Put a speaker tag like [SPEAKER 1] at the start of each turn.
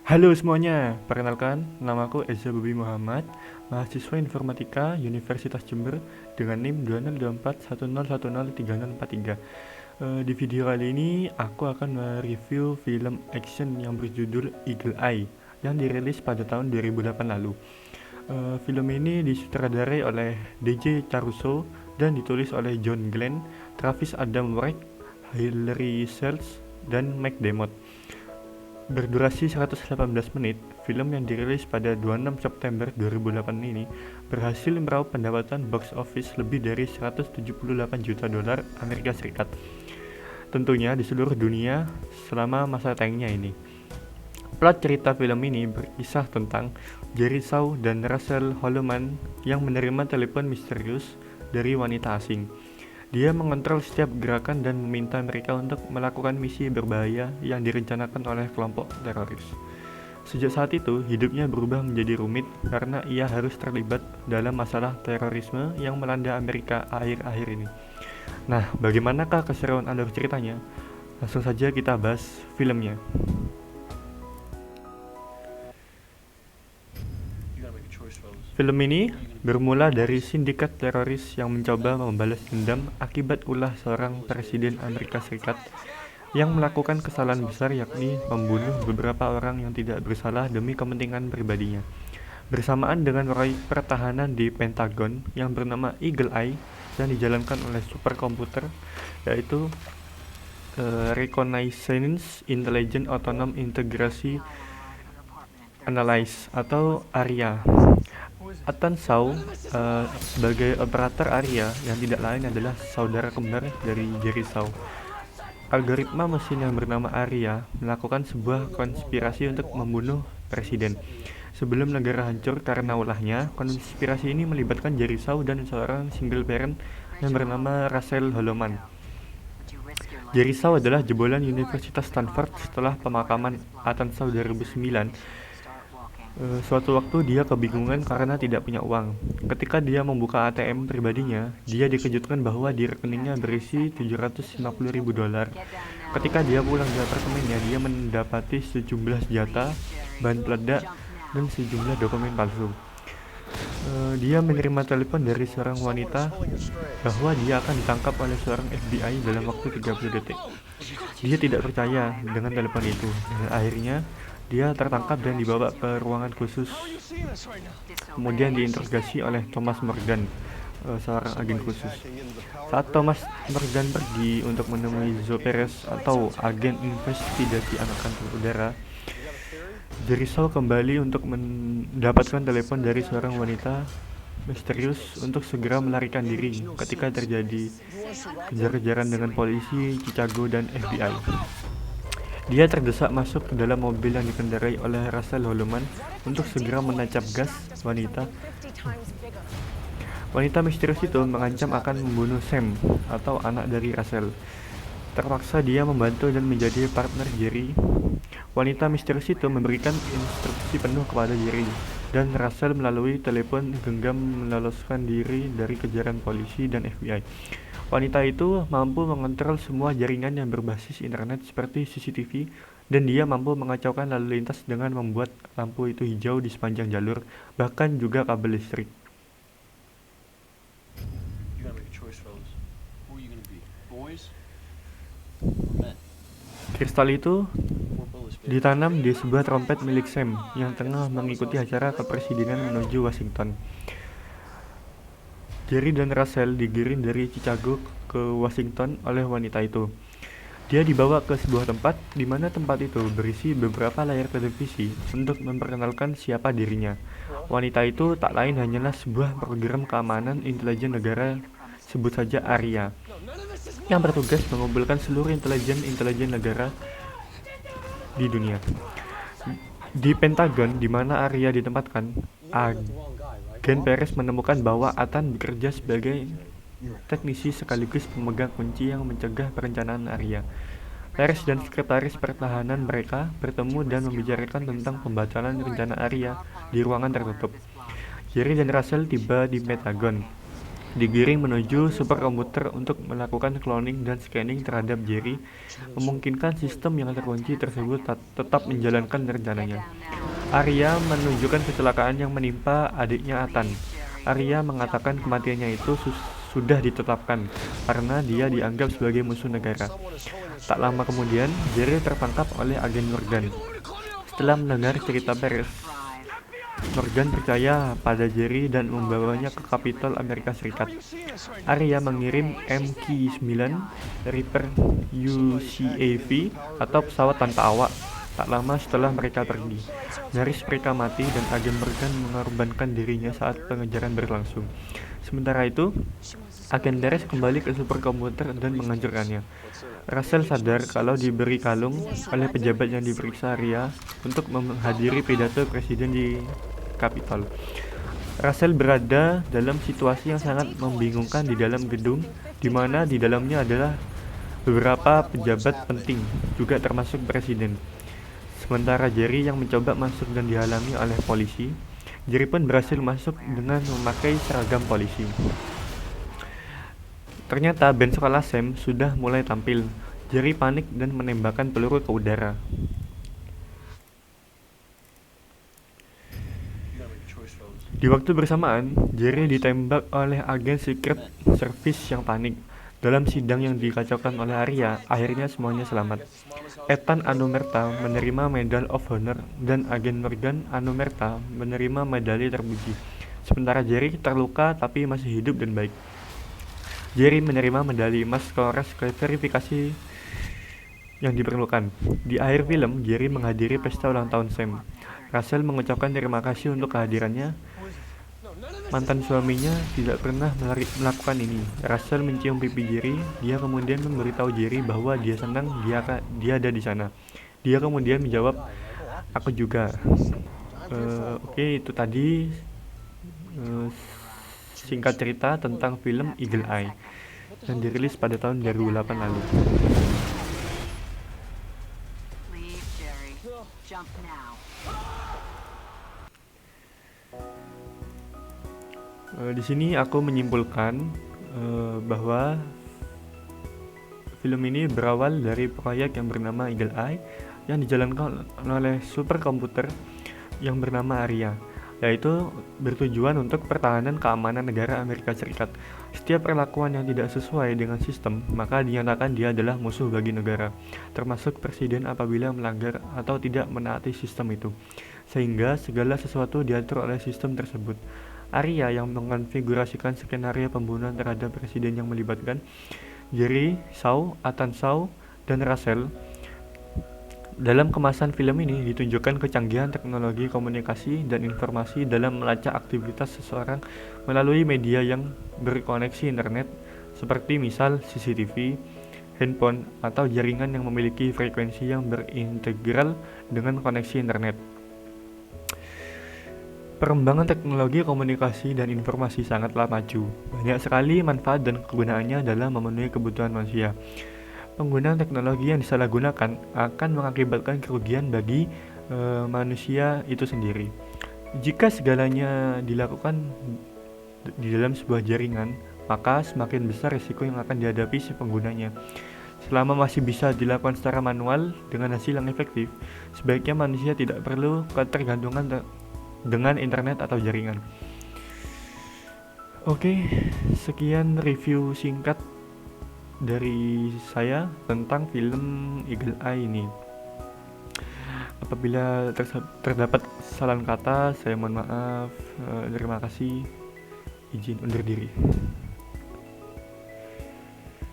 [SPEAKER 1] Halo semuanya, perkenalkan, namaku Eza Bobi Muhammad, mahasiswa Informatika Universitas Jember dengan NIM 202410103043. Di video kali ini aku akan mereview film action yang berjudul Eagle Eye yang dirilis pada tahun 2008 lalu. Film ini disutradarai oleh DJ Caruso dan ditulis oleh John Glenn, Travis Adam Wright, Hilary Sells, dan Mike Demott. Berdurasi 118 menit, film yang dirilis pada 26 September 2008 ini berhasil meraup pendapatan box office lebih dari 178 juta dolar Amerika Serikat. Tentunya di seluruh dunia selama masa tayangnya ini. Plot cerita film ini berkisah tentang Jerry Shaw dan Russell Holloman yang menerima telepon misterius dari wanita asing. Dia mengontrol setiap gerakan dan meminta mereka untuk melakukan misi berbahaya yang direncanakan oleh kelompok teroris. Sejak saat itu, hidupnya berubah menjadi rumit karena ia harus terlibat dalam masalah terorisme yang melanda Amerika akhir-akhir ini. Nah, bagaimanakah keseruan alur ceritanya? Langsung saja kita bahas filmnya. Film ini bermula dari sindikat teroris yang mencoba membalas dendam akibat ulah seorang presiden Amerika Serikat yang melakukan kesalahan besar, yakni membunuh beberapa orang yang tidak bersalah demi kepentingan pribadinya. Bersamaan dengan proyek pertahanan di Pentagon yang bernama Eagle Eye yang dijalankan oleh superkomputer, yaitu Reconnaissance Intelligence Autonomous Integrity Analysis atau ARIA. Ethan Shaw sebagai operator ARIA yang tidak lain adalah saudara kembar dari Jerry Shaw. Algoritma mesin yang bernama ARIA melakukan sebuah konspirasi untuk membunuh presiden. Sebelum negara hancur karena ulahnya, konspirasi ini melibatkan Jerry Shaw dan seorang single parent yang bernama Russell Holloman. Jerry Shaw adalah jebolan Universitas Stanford setelah pemakaman Ethan Shaw 2009. Suatu waktu dia kebingungan karena tidak punya uang. Ketika dia membuka ATM pribadinya, dia dikejutkan bahwa di rekeningnya berisi 750.000 dolar. Ketika dia pulang ke apartemennya, dia mendapati sejumlah senjata, bahan peledak, dan sejumlah dokumen palsu. Dia menerima telepon dari seorang wanita bahwa dia akan ditangkap oleh seorang FBI dalam waktu 30 detik. Dia tidak percaya dengan telepon itu, dan akhirnya dia tertangkap dan dibawa ke ruangan khusus, kemudian diinterogasi oleh Thomas Morgan, seorang agen khusus. Saat Thomas Morgan pergi untuk menemui Zoe Perez atau agen investigasi angkatan udara, Jerry Shaw kembali untuk mendapatkan telepon dari seorang wanita misterius untuk segera melarikan diri ketika terjadi kejar-kejaran dengan polisi, Chicago, dan FBI. Dia terdesak masuk ke dalam mobil yang dikendarai oleh Russell Holloman untuk segera menancap gas wanita. Wanita misterius itu mengancam akan membunuh Sam atau anak dari Russell. Terpaksa dia membantu dan menjadi partner Jerry. Wanita misterius itu memberikan instruksi penuh kepada Jerry, dan Russell melalui telepon genggam meloloskan diri dari kejaran polisi dan FBI. Wanita itu mampu mengontrol semua jaringan yang berbasis internet seperti CCTV, dan dia mampu mengacaukan lalu lintas dengan membuat lampu itu hijau di sepanjang jalur, bahkan juga kabel listrik. Kristal itu ditanam di sebuah trompet milik Sam yang tengah mengikuti acara kepresidenan menuju Washington. Jerry dan Russell digiring dari Chicago ke Washington oleh wanita itu. Dia dibawa ke sebuah tempat di mana tempat itu berisi beberapa layar televisi untuk memperkenalkan siapa dirinya. Wanita itu tak lain hanyalah sebuah program keamanan intelijen negara, sebut saja ARIA, yang bertugas mengumpulkan seluruh intelijen negara di dunia. Di Pentagon, di mana ARIA ditempatkan, Agen Perez menemukan bahwa Ethan bekerja sebagai teknisi sekaligus pemegang kunci yang mencegah perencanaan ARIA. Perez dan sekretaris pertahanan mereka bertemu dan membicarakan tentang pembatalan rencana ARIA di ruangan tertutup. Jerry dan Russell tiba di Pentagon. digiring menuju superkomputer untuk melakukan cloning dan scanning terhadap Jerry, memungkinkan sistem yang terkunci tersebut tetap menjalankan rencananya. Arya menunjukkan kecelakaan yang menimpa adiknya Ethan. Arya mengatakan kematiannya itu sudah ditetapkan karena dia dianggap sebagai musuh negara. Tak lama kemudian, Jerry tertangkap oleh agen Morgan. Setelah mendengar cerita Paris, Morgan percaya pada Jerry dan membawanya ke Kapitol Amerika Serikat. Arya mengirim MQ-9 Reaper UCAV atau pesawat tanpa awak. Tak lama setelah mereka pergi, nyaris mereka mati dan agen Morgan mengorbankan dirinya saat pengejaran berlangsung. Sementara itu, agen Dares kembali ke superkomputer dan menghancurkannya. Russell sadar kalau diberi kalung oleh pejabat yang diperiksa Arya untuk menghadiri pidato presiden di Kapitol. Russell berada dalam situasi yang sangat membingungkan di dalam gedung, di mana di dalamnya adalah beberapa pejabat penting, juga termasuk presiden. Sementara Jerry yang mencoba masuk dan dihalangi oleh polisi, Jerry pun berhasil masuk dengan memakai seragam polisi. Ternyata band sekolah Sam sudah mulai tampil. Jerry panik dan menembakkan peluru ke udara. Di waktu bersamaan, Jerry ditembak oleh agen Secret Service yang panik. Dalam sidang yang dikacaukan oleh Arya, akhirnya semuanya selamat. Ethan Anumerta menerima Medal of Honor dan agen Morgan Anumerta menerima medali terpuji. Sementara Jerry terluka tapi masih hidup dan baik. Jerry menerima medali emas Kongres verifikasi yang diperlukan. Di akhir film, Jerry menghadiri pesta ulang tahun Sam. Russell mengucapkan terima kasih untuk kehadirannya. Mantan suaminya tidak pernah melakukan ini. Russell mencium pipi Jerry. Dia kemudian memberitahu Jerry bahwa dia senang dia ada di sana. Dia kemudian menjawab, "Aku juga." Oke, itu tadi singkat cerita tentang film Eagle Eye yang dirilis pada tahun 2008 lalu. Di sini aku menyimpulkan bahwa film ini berawal dari proyek yang bernama Eagle Eye yang dijalankan oleh superkomputer yang bernama Arya, yaitu bertujuan untuk pertahanan keamanan negara Amerika Serikat. Setiap perlakuan yang tidak sesuai dengan sistem, maka dinyatakan dia adalah musuh bagi negara, termasuk presiden apabila melanggar atau tidak menaati sistem itu, sehingga segala sesuatu diatur oleh sistem tersebut. Arya yang mengonfigurasikan skenario pembunuhan terhadap presiden yang melibatkan Jerry, Shaw, Ethan Shaw, dan Russell. Dalam kemasan film ini ditunjukkan kecanggihan teknologi komunikasi dan informasi dalam melacak aktivitas seseorang melalui media yang berkoneksi internet, seperti misal CCTV, handphone, atau jaringan yang memiliki frekuensi yang berintegral dengan koneksi internet. Perkembangan teknologi komunikasi dan informasi sangatlah maju. Banyak sekali manfaat dan kegunaannya dalam memenuhi kebutuhan manusia. Penggunaan teknologi yang disalahgunakan akan mengakibatkan kerugian bagi manusia itu sendiri. Jika segalanya dilakukan di dalam sebuah jaringan, maka semakin besar risiko yang akan dihadapi si penggunanya. Selama masih bisa dilakukan secara manual dengan hasil yang efektif, sebaiknya manusia tidak perlu ketergantungan dengan internet atau jaringan. Oke, sekian review singkat dari saya tentang film Eagle Eye ini. Apabila terdapat kesalahan kata, saya mohon maaf. Terima kasih. Izin undur diri.